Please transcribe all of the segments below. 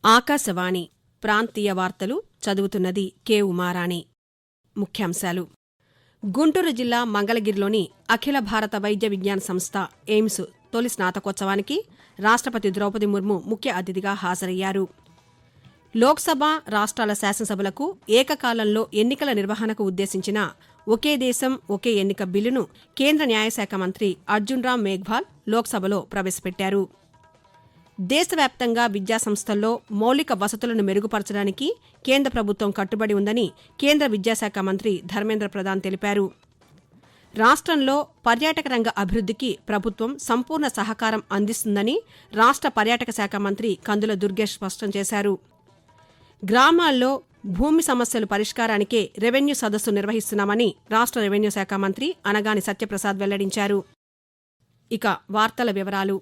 ఆకాశవాణి ప్రాంతీయ వార్తలు చదువుతున్నది కె ఉమారాణి. ముఖ్యాంశాలు. గుంటూరు జిల్లా మంగళగిరిలోని అఖిల భారత వైద్య విజ్ఞాన సంస్థ ఎయిమ్స్ తొలి స్నాతకోత్సవానికి రాష్ట్రపతి ద్రౌపది ముర్ము ముఖ్య అతిథిగా హాజరయ్యారు. లోక్సభ, రాష్ట్రాల శాసనసభలకు ఏకకాలంలో ఎన్నికల నిర్వహణకు ఉద్దేశించిన ఒకే దేశం ఒకే ఎన్నిక బిల్లును కేంద్ర న్యాయశాఖ మంత్రి అర్జున్ రామ్ మేఘ్వాల్ లోక్సభలో ప్రవేశపెట్టారు. దేశవ్యాప్తంగా విద్యాసంస్థల్లో మౌలిక వసతులను మెరుగుపరచడానికి కేంద్ర ప్రభుత్వం కట్టుబడి ఉందని కేంద్ర విద్యాశాఖ మంత్రి ధర్మేంద్ర ప్రధాన్ తెలిపారు. రాష్ట్రంలో పర్యాటక రంగ అభివృద్ధికి ప్రభుత్వం సంపూర్ణ సహకారం అందిస్తుందని రాష్ట్ర పర్యాటక శాఖ మంత్రి కందుల దుర్గేష్ స్పష్టం చేశారు. గ్రామాల్లో భూమి సమస్యలు పరిష్కారానికే రెవెన్యూ సదస్సు నిర్వహిస్తున్నామని రాష్ట్ర రెవెన్యూ శాఖ మంత్రి అనగాని సత్యప్రసాద్ వెల్లడించారు. ఇక వార్తల వివరాలు.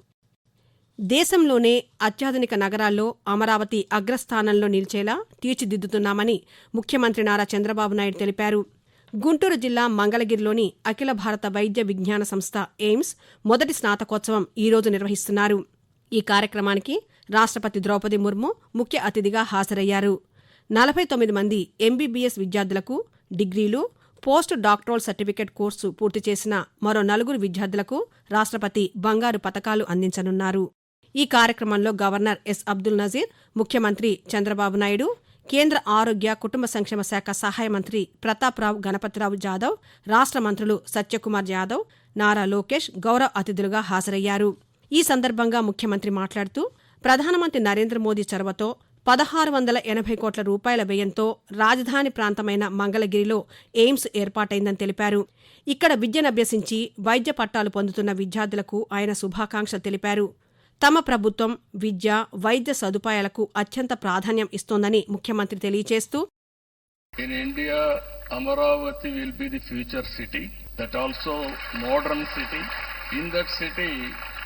దేశంలోనే అత్యాధునిక నగరాల్లో అమరావతి అగ్రస్థానంలో నిలిచేలా తీర్చిదిద్దుతున్నామని ముఖ్యమంత్రి నారా చంద్రబాబు నాయుడు తెలిపారు. గుంటూరు జిల్లా మంగళగిరిలోని అఖిల భారత వైద్య విజ్ఞాన సంస్థ ఎయిమ్స్ మొదటి స్నాతకోత్సవం ఈరోజు నిర్వహిస్తున్నారు. ఈ కార్యక్రమానికి రాష్ట్రపతి ద్రౌపది ముర్ము ముఖ్య అతిథిగా హాజరయ్యారు. 49 మంది ఎంబీబీఎస్ విద్యార్థులకు డిగ్రీలు, పోస్ట్ డాక్టరల్ సర్టిఫికెట్ కోర్సు పూర్తి చేసిన మరో 4 విద్యార్థులకు రాష్ట్రపతి బంగారు పతకాలు అందించనున్నారు. ఈ కార్యక్రమంలో గవర్నర్ ఎస్ అబ్దుల్ నజీర్, ముఖ్యమంత్రి చంద్రబాబు నాయుడు, కేంద్ర ఆరోగ్య కుటుంబ సంక్షేమ శాఖ సహాయ మంత్రి ప్రతాప్రావు గణపతిరావు జాదవ్, రాష్ట్ర మంత్రులు సత్యకుమార్ యాదవ్, నారా లోకేష్ గౌరవ అతిథులుగా హాజరయ్యారు. ఈ సందర్భంగా ముఖ్యమంత్రి మాట్లాడుతూ ప్రధానమంత్రి నరేంద్ర మోదీ చొరవతో 1680 కోట్ల రూపాయల వ్యయంతో రాజధాని ప్రాంతమైన మంగళగిరిలో ఎయిమ్స్ ఏర్పాటైందని తెలిపారు. ఇక్కడ విద్యనభ్యసించి వైద్య పట్టాలు పొందుతున్న విద్యార్థులకు ఆయన శుభాకాంక్షలు తెలిపారు. తమ ప్రభుత్వం విద్య, వైద్య సదుపాయాలకు అత్యంత ప్రాధాన్యం ఇస్తోందని ముఖ్యమంత్రి తెలియజేస్తూ, In India, Amaravati will be the future city, that also modern city. In that city,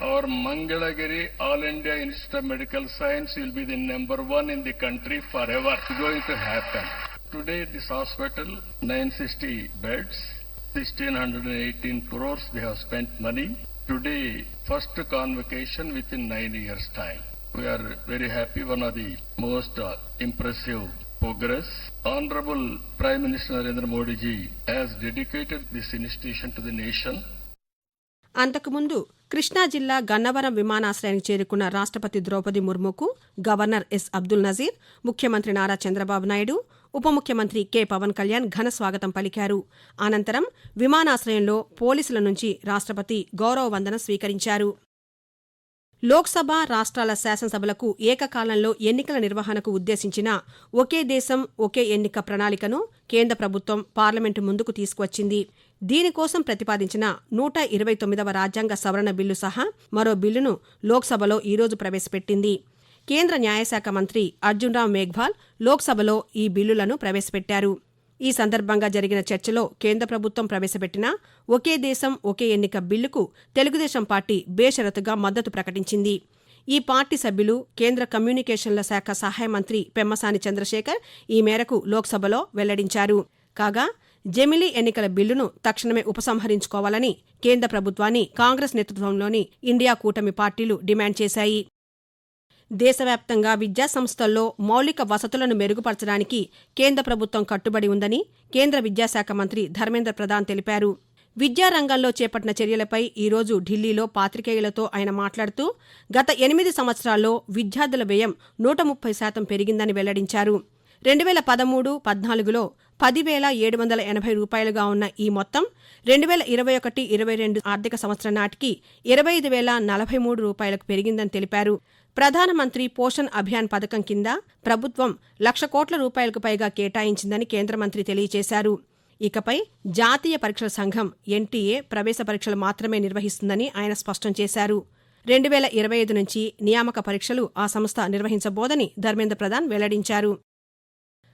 our Mangalagiri All India Institute of Medical Science will be the number 1 in the country forever. It's going to happen. Today, this hospital, 960 beds, 1618 crores they have spent money. Today, first convocation within 9 years' time. We are very happy. One of the most impressive progress. Honorable Prime Minister Narendra Modi ji has dedicated this institution to the nation. అంతకుముందు కృష్ణా జిల్లా గన్నవరం విమానాశ్రయానికి చేరుకున్న రాష్ట్రపతి Draupadi ముర్ముకు governor yes Abdul Nazir, ముఖ్యమంత్రి నారా చంద్రబాబు నాయుడు, ఉప ముఖ్యమంత్రి K Pawan Kalyan ఘన స్వాగతం పలికారు. అనంతరం విమానాశ్రయంలో పోలీసుల నుంచి రాష్ట్రపతి గౌరవ వందనం స్వీకరించారు. లోక్సభ, రాష్ట్రాల శాసనసభలకు ఏకకాలంలో ఎన్నికల నిర్వహణకు ఉద్దేశించిన ఒకే దేశం ఒకే ఎన్నిక ప్రణాళికను కేంద్ర ప్రభుత్వం పార్లమెంటు ముందుకు తీసుకువచ్చింది. దీనికోసం ప్రతిపాదించిన 129వ రాజ్యాంగ సవరణ బిల్లు సహా మరో బిల్లును లోక్సభలో ఈరోజు ప్రవేశపెట్టింది. కేంద్ర న్యాయశాఖ మంత్రి అర్జున్ రామ్ మేఘ్వాల్ లోక్సభలో ఈ బిల్లులను ప్రవేశపెట్టారు. ఈ సందర్భంగా జరిగిన చర్చలో కేంద్ర ప్రభుత్వం ప్రవేశపెట్టిన ఒకే దేశం ఒకే ఎన్నిక బిల్లుకు తెలుగుదేశం పార్టీ బేషరతుగా మద్దతు ప్రకటించింది. ఈ పార్టీ సభ్యులు కేంద్ర కమ్యూనికేషన్ల శాఖ సహాయ మంత్రి పెమ్మసాని చంద్రశేఖర్ ఈ మేరకు లోక్సభలో వెల్లడించారు. కాగా జమిలీ ఎన్నికల బిల్లును తక్షణమే ఉపసంహరించుకోవాలని కేంద్ర ప్రభుత్వాన్ని కాంగ్రెస్ నేతృత్వంలోని ఇండియా కూటమి పార్టీలు డిమాండ్ చేశాయి. దేశవ్యాప్తంగా విద్యాసంస్థల్లో మౌలిక వసతులను మెరుగుపరచడానికి కేంద్ర ప్రభుత్వం కట్టుబడి ఉందని కేంద్ర విద్యాశాఖ మంత్రి ధర్మేంద్ర ప్రధాన్ తెలిపారు. విద్యారంగంలో చేపట్టిన చర్యలపై ఈరోజు ఢిల్లీలో పాత్రికేయులతో ఆయన మాట్లాడుతూ గత 8 సంవత్సరాల్లో విద్యార్థుల వ్యయం 130% పెరిగిందని వెల్లడించారు. 2013-14లో 10,780 రూపాయలుగా ఉన్న ఈ మొత్తం 2021-22 ఆర్థిక సంవత్సరం నాటికి 25,043 రూపాయలకు పెరిగిందని తెలిపారు. ప్రధానమంత్రి పోషణ్ అభియాన్ పథకం కింద ప్రభుత్వం 1,00,000 కోట్ల రూపాయలకు పైగా కేటాయించిందని కేంద్ర మంత్రి తెలియజేశారు. ఇకపై జాతీయ పరీక్షల సంఘం ఎన్టీఏ ప్రవేశ పరీక్షలు మాత్రమే నిర్వహిస్తుందని ఆయన స్పష్టం చేశారు. 2025 నుంచి నియామక పరీక్షలు ఆ సంస్థ నిర్వహించబోదని ధర్మేంద్ర ప్రధాన్ వెల్లడించారు.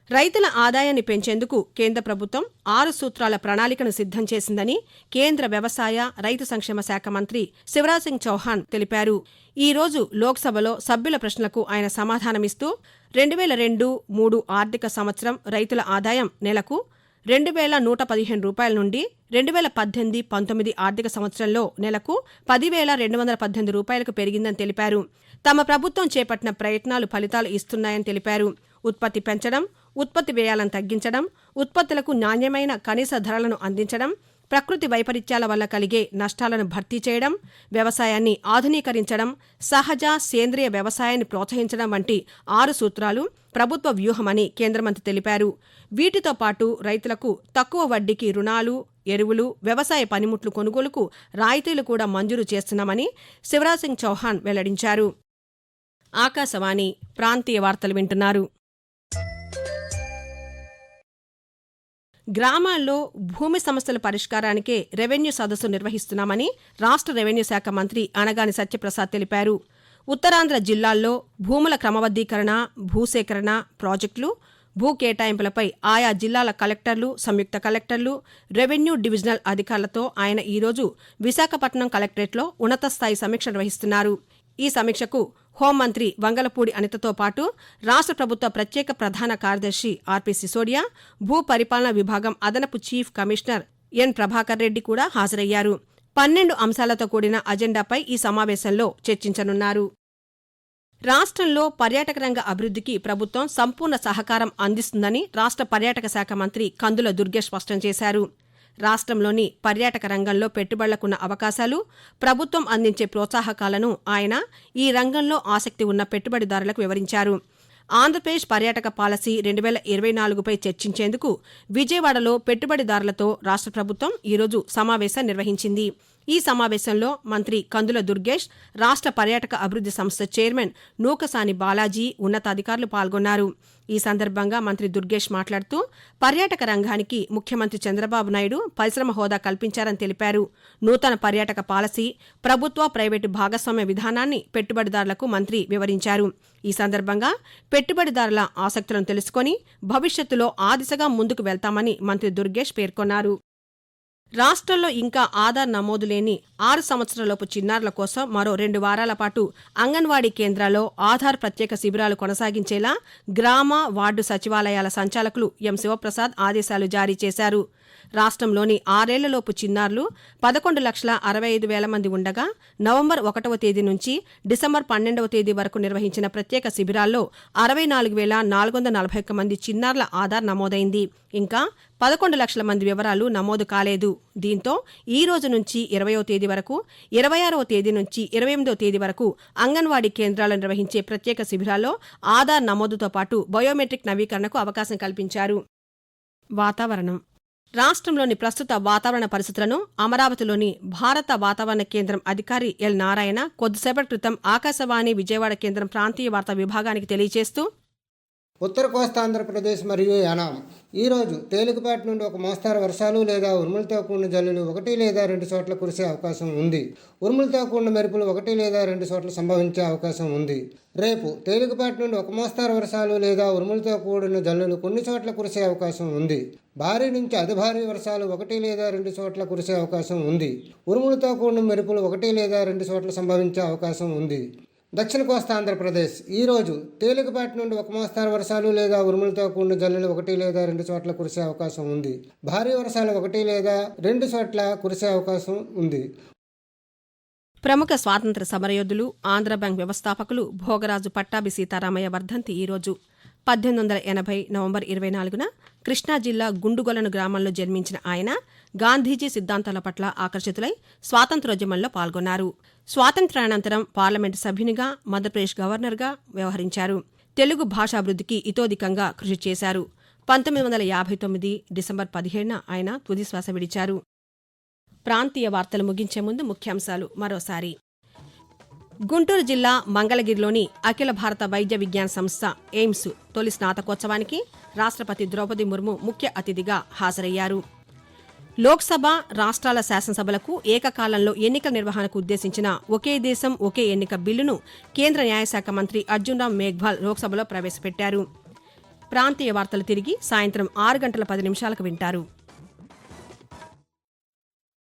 రైతుల ఆదాయాన్ని పెంచేందుకు కేంద్ర ప్రభుత్వం 6 సూత్రాల ప్రణాళికను సిద్ధం చేసిందని కేంద్ర వ్యవసాయ, రైతు సంక్షేమ శాఖ మంత్రి శివరాజ్ సింగ్ చౌహాన్ తెలిపారు. ఈ రోజు లోక్సభలో సభ్యుల ప్రశ్నలకు ఆయన సమాధానమిస్తూ 2002-03 ఆర్థిక సంవత్సరం రైతుల ఆదాయం నెలకు 2,115 నుండి 2018-19 ఆర్థిక సంవత్సరంలో నెలకు 10,218 రూపాయలకు పెరిగిందని తెలిపారు. తమ ప్రభుత్వం చేపట్టిన ప్రయత్నాలు ఫలితాలు ఇస్తున్నాయని తెలిపారు. ఉత్పత్తి పెంచడం, ఉత్పత్తి వ్యయాలను తగ్గించడం, ఉత్పత్తులకు నాణ్యమైన కనీస ధరలను అందించడం, ప్రకృతి వైపరీత్యాల వల్ల కలిగే నష్టాలను భర్తీ చేయడం, వ్యవసాయాన్ని ఆధునీకరించడం, సహజ సేంద్రియ వ్యవసాయాన్ని ప్రోత్సహించడం వంటి 6 సూత్రాలు ప్రభుత్వ వ్యూహమని కేంద్ర మంత్రి తెలిపారు. వీటితో పాటు రైతులకు తక్కువ వడ్డీకి రుణాలు, ఎరువులు, వ్యవసాయ పనిముట్లు కొనుగోలుకు రాయితీలు కూడా మంజూరు చేస్తున్నామని శివరాజ్ సింగ్ చౌహాన్ వెల్లడించారు. ఆకాశవాణి ప్రాంతీయ వార్తలు వింటున్నారు. గ్రామాల్లో భూమి సమస్యల పరిష్కారానికే రెవెన్యూ సదస్సు నిర్వహిస్తున్నామని రాష్ట్ర రెవెన్యూ శాఖ మంత్రి అనగాని సత్యప్రసాద్ తెలిపారు. ఉత్తరాంధ్ర జిల్లాల్లో భూముల క్రమబద్దీకరణ, భూసేకరణ ప్రాజెక్టులు, భూ కేటాయింపులపై ఆయా జిల్లాల కలెక్టర్లు, సంయుక్త కలెక్టర్లు, రెవెన్యూ డివిజనల్ అధికారులతో ఆయన ఈరోజు విశాఖపట్నం కలెక్టరేట్లో ఉన్నతస్థాయి సమీక్ష నిర్వహిస్తున్నారు. ఈ సమీక్షకు హోంమంత్రి వంగలపూడి అనితతో పాటు రాష్ట్ర ప్రభుత్వ ప్రత్యేక ప్రధాన కార్యదర్శి ఆర్పి సిసోడియా, భూ పరిపాలనా విభాగం అదనపు chief commissioner N Prabhakar Reddy కూడా హాజరయ్యారు. 12 అంశాలతో కూడిన అజెండాపై ఈ సమావేశంలో చర్చించనున్నారు. రాష్ట్రంలో పర్యాటక రంగ అభివృద్ధికి ప్రభుత్వం సంపూర్ణ సహకారం అందిస్తుందని రాష్ట్ర పర్యాటక శాఖ మంత్రి కందుల దుర్గేష్ స్పష్టం చేశారు. రాష్ట్రంలోని పర్యాటక రంగంలో పెట్టుబడులకున్న అవకాశాలు, ప్రభుత్వం అందించే ప్రోత్సాహకాలను ఆయన ఈ రంగంలో ఆసక్తి ఉన్న పెట్టుబడిదారులకు వివరించారు. ఆంధ్రప్రదేశ్ పర్యాటక పాలసీ 2024పై చర్చించేందుకు విజయవాడలో పెట్టుబడిదారులతో రాష్ట్ర ప్రభుత్వం ఈరోజు సమావేశం నిర్వహించింది. ఈ సమావేశంలో మంత్రి కందుల దుర్గేష్, రాష్ట్ర పర్యాటక అభివృద్ధి సంస్థ చైర్మన్ నూకసాని బాలాజీ ఉన్నతాధికారులు పాల్గొన్నారు. ఈ సందర్భంగా మంత్రి దుర్గేష్ మాట్లాడుతూ పర్యాటక రంగానికి ముఖ్యమంత్రి చంద్రబాబు నాయుడు పరిశ్రమ హోదా కల్పించారని తెలిపారు. నూతన పర్యాటక పాలసీ, ప్రభుత్వ ప్రైవేటు భాగస్వామ్య విధానాన్ని పెట్టుబడిదారులకు మంత్రి వివరించారు. ఈ సందర్భంగా పెట్టుబడిదారుల ఆసక్తులను తెలుసుకొని భవిష్యత్తులో ఆ దిశగా ముందుకు వెళ్తామని మంత్రి దుర్గేష్ పేర్కొన్నారు. రాష్ట్రంలో ఇంకా ఆధార్ నమోదు లేని 6 సంవత్సరాలలోపు చిన్నారుల కోసం మరో 2 వారాల పాటు అంగన్వాడీ కేంద్రాల్లో ఆధార్ ప్రత్యేక శిబిరాలు కొనసాగించేలా గ్రామ, వార్డు సచివాలయాల సంచాలకులు ఎం శివప్రసాద్ ఆదేశాలు జారీ చేశారు. రాష్ట్రంలోని 6 ఏళ్లలోపు చిన్నారులు 11,65,000 మంది ఉండగా నవంబర్ 1వ తేదీ నుంచి డిసెంబర్ 12వ తేదీ వరకు నిర్వహించిన ప్రత్యేక శిబిరాల్లో 64,441 మంది చిన్నారుల ఆధార్ నమోదైంది. ఇంకా 11 లక్షల మంది వివరాలు నమోదు కాలేదు. దీంతో ఈ రోజు నుంచి 20వ తేదీ వరకు, 26వ తేదీ నుంచి 28వ తేదీ వరకు అంగన్వాడీ కేంద్రాలు నిర్వహించే ప్రత్యేక శిబిరాల్లో ఆధార్ నమోదుతో పాటు బయోమెట్రిక్ నవీకరణకు అవకాశం కల్పించారు. వాతావరణం. రాష్ట్రంలోని ప్రస్తుత వాతావరణ పరిస్థితులను అమరావతిలోని భారత వాతావరణ కేంద్రం అధికారి ఎల్ నారాయణ కొద్దిసేపటి క్రితం ఆకాశవాణి విజయవాడ కేంద్రం ప్రాంతీయ వార్తా విభాగానికి తెలియజేస్తూ, ఉత్తర కోస్తా ఆంధ్రప్రదేశ్ మరియు యానాం ఈరోజు తేలికపాటి నుండి ఒక మోస్తరు వర్షాలు లేదా ఉరుములతో కూడిన జల్లులు 1 లేదా 2 చోట్ల కురిసే అవకాశం ఉంది. ఉరుములతో కూడిన మెరుపులు 1 లేదా 2 చోట్ల సంభవించే అవకాశం ఉంది. రేపు తేలికపాటి నుండి ఒక మోస్తరు వర్షాలు లేదా ఉరుములతో కూడిన జల్లులు కొన్ని చోట్ల కురిసే అవకాశం ఉంది. భారీ నుంచి అతి భారీ వర్షాలు 1 లేదా 2 చోట్ల కురిసే అవకాశం ఉంది. ఉరుములతో కూడిన మెరుపులు 1 లేదా 2 చోట్ల సంభవించే అవకాశం ఉంది. దక్షిణ కోస్తా ఆంధ్రప్రదేశ్ ఈరోజు తేలికపాటి నుండి ఒక మోస్తరు వర్షాలు లేదా ఉరుములతో కూడిన జల్లులు 1 లేదా 2 చోట్ల కురిసే అవకాశం ఉంది. భారీ వర్షాలు 1 లేదా 2 చోట్ల కురిసే అవకాశం ఉంది. ప్రముఖ స్వాతంత్ర సమరయోధులు, ఆంధ్ర బ్యాంక్ వ్యవస్థాపకులు భోగరాజు పట్టాభి సీతారామయ్య వర్ధంతి ఈరోజు. 1880 నవంబర్ 24న కృష్ణా జిల్లా గుండుగొలను గ్రామంలో జన్మించిన ఆయన గాంధీజీ సిద్ధాంతాల పట్ల ఆకర్షితులై స్వాతంత్ర్యోద్యమంలో పాల్గొన్నారు. స్వాతంత్ర్యానంతరం పార్లమెంటు సభ్యునిగా, మధ్యప్రదేశ్ గవర్నర్గా వ్యవహరించారు. తెలుగు భాషాభివృద్ధికి ఇతోధికంగా కృషి చేశారు. 1959 డిసెంబర్ 17న ఆయన తుదిశ్వాస విడిచారు. ప్రాంతీయ వార్తలు ముగించే ముందు ముఖ్యాంశాలు మరోసారి. గుంటూరు జిల్లా మంగళగిరిలోని అఖిల భారత వైద్య విజ్ఞాన సంస్థ ఎయిమ్స్ తొలి స్నాతకోత్సవానికి రాష్ట్రపతి ద్రౌపది ముర్ము ముఖ్య అతిథిగా హాజరయ్యారు. లోక్సభ, రాష్ట్రాల శాసనసభలకు ఏకకాలంలో ఎన్నికల నిర్వహణకు ఉద్దేశించిన ఒకే దేశం ఒకే ఎన్నిక బిల్లును కేంద్ర న్యాయశాఖ మంత్రి అర్జున్ రామ్ మేఘ్వాల్ లోక్సభలో ప్రవేశపెట్టారు. ప్రాంతీయ వార్తలు తిరిగి సాయంత్రం 6 గంటల 10 నిమిషాలకు వింటారు.